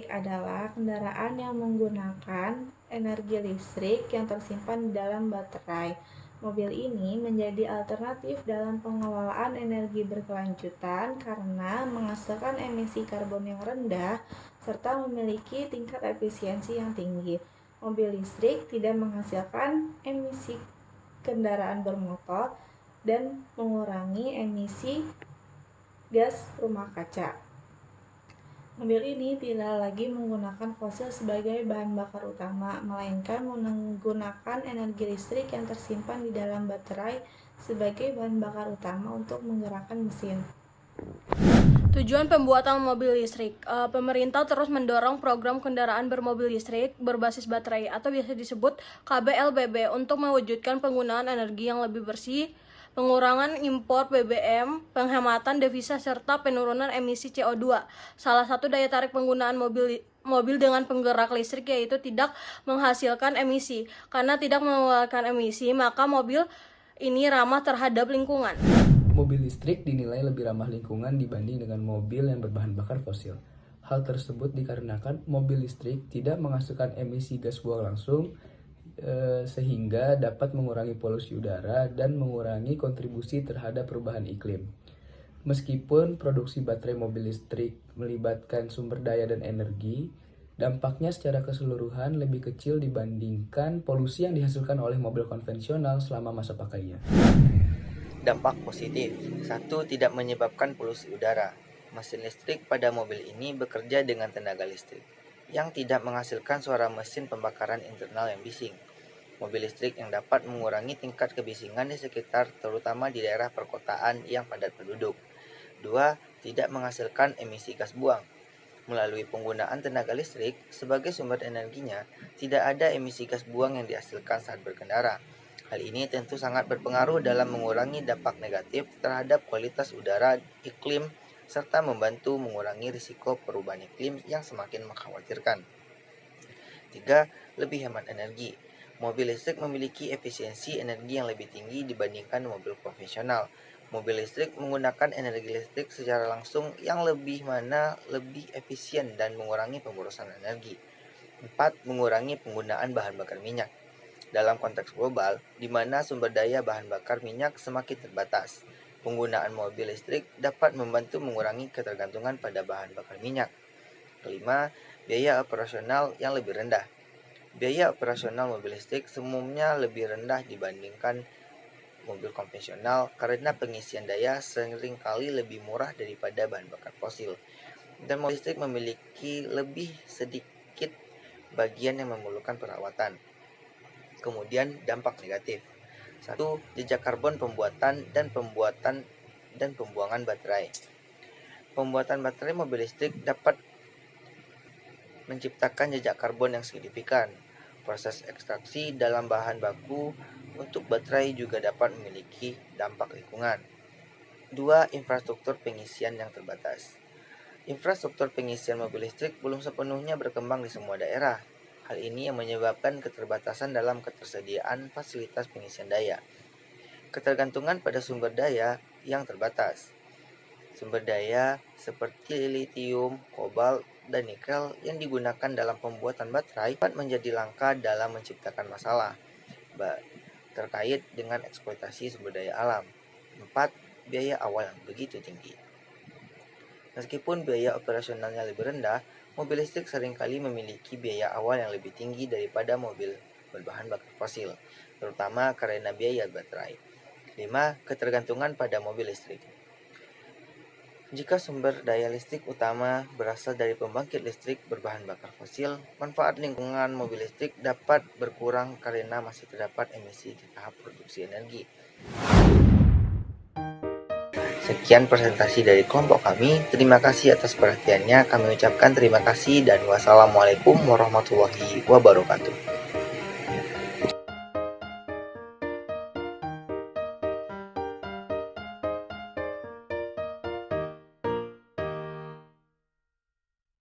adalah kendaraan yang menggunakan energi listrik yang tersimpan di dalam baterai. Mobil ini menjadi alternatif dalam pengelolaan energi berkelanjutan karena menghasilkan emisi karbon yang rendah serta memiliki tingkat efisiensi yang tinggi. Mobil listrik tidak menghasilkan emisi kendaraan bermotor dan mengurangi emisi gas rumah kaca. Mobil ini tidak lagi menggunakan fosil sebagai bahan bakar utama, melainkan menggunakan energi listrik yang tersimpan di dalam baterai sebagai bahan bakar utama untuk menggerakkan mesin. Tujuan pembuatan mobil listrik. Pemerintah terus mendorong program kendaraan bermobil listrik berbasis baterai atau biasa disebut KBLBB untuk mewujudkan penggunaan energi yang lebih bersih, pengurangan impor BBM, penghematan devisa serta penurunan emisi CO2. Salah satu daya tarik penggunaan mobil dengan penggerak listrik yaitu tidak menghasilkan emisi. Karena tidak mengeluarkan emisi, maka mobil ini ramah terhadap lingkungan. Mobil listrik dinilai lebih ramah lingkungan dibanding dengan mobil yang berbahan bakar fosil. Hal tersebut dikarenakan mobil listrik tidak menghasilkan emisi gas buang langsung, sehingga dapat mengurangi polusi udara dan mengurangi kontribusi terhadap perubahan iklim. Meskipun produksi baterai mobil listrik melibatkan sumber daya dan energi, dampaknya secara keseluruhan lebih kecil dibandingkan polusi yang dihasilkan oleh mobil konvensional selama masa pakainya. Dampak positif. 1. Tidak menyebabkan polusi udara. Mesin listrik pada mobil ini bekerja dengan tenaga listrik yang tidak menghasilkan suara mesin pembakaran internal yang bising. Mobil listrik yang dapat mengurangi tingkat kebisingan di sekitar, terutama di daerah perkotaan yang padat penduduk. 2. Tidak menghasilkan emisi gas buang. Melalui penggunaan tenaga listrik sebagai sumber energinya, tidak ada emisi gas buang yang dihasilkan saat berkendara. Hal ini tentu sangat berpengaruh dalam mengurangi dampak negatif terhadap kualitas udara, iklim, serta membantu mengurangi risiko perubahan iklim yang semakin mengkhawatirkan. 3. Lebih hemat energi. Mobil listrik memiliki efisiensi energi yang lebih tinggi dibandingkan mobil konvensional. Mobil listrik menggunakan energi listrik secara langsung yang lebih efisien dan mengurangi pemborosan energi. 4. Mengurangi penggunaan bahan bakar minyak. Dalam konteks global, di mana sumber daya bahan bakar minyak semakin terbatas, penggunaan mobil listrik dapat membantu mengurangi ketergantungan pada bahan bakar minyak. 5. Biaya operasional yang lebih rendah. Biaya operasional mobil listrik umumnya lebih rendah dibandingkan mobil konvensional karena pengisian daya seringkali lebih murah daripada bahan bakar fosil. Dan mobil listrik memiliki lebih sedikit bagian yang memerlukan perawatan. Kemudian dampak negatif. 1. Jejak karbon pembuatan dan pembuangan baterai. Pembuatan baterai mobil listrik dapat menciptakan jejak karbon yang signifikan. Proses ekstraksi dalam bahan baku untuk baterai juga dapat memiliki dampak lingkungan. 2. Infrastruktur pengisian yang terbatas. Infrastruktur pengisian mobil listrik belum sepenuhnya berkembang di semua daerah. Hal ini yang menyebabkan keterbatasan dalam ketersediaan fasilitas pengisian daya. Ketergantungan pada sumber daya yang terbatas. Sumber daya seperti litium, kobalt, dan nikel yang digunakan dalam pembuatan baterai dapat menjadi langka dalam menciptakan masalah terkait dengan eksploitasi sumber daya alam. 4. Biaya awal yang begitu tinggi. Meskipun biaya operasionalnya lebih rendah, mobil listrik seringkali memiliki biaya awal yang lebih tinggi daripada mobil berbahan bakar fosil, terutama karena biaya baterai. 5. Ketergantungan pada mobil listrik. Jika sumber daya listrik utama berasal dari pembangkit listrik berbahan bakar fosil, manfaat lingkungan mobil listrik dapat berkurang karena masih terdapat emisi di tahap produksi energi. Sekian presentasi dari kelompok kami. Terima kasih atas perhatiannya. Kami ucapkan terima kasih dan wassalamualaikum warahmatullahi wabarakatuh.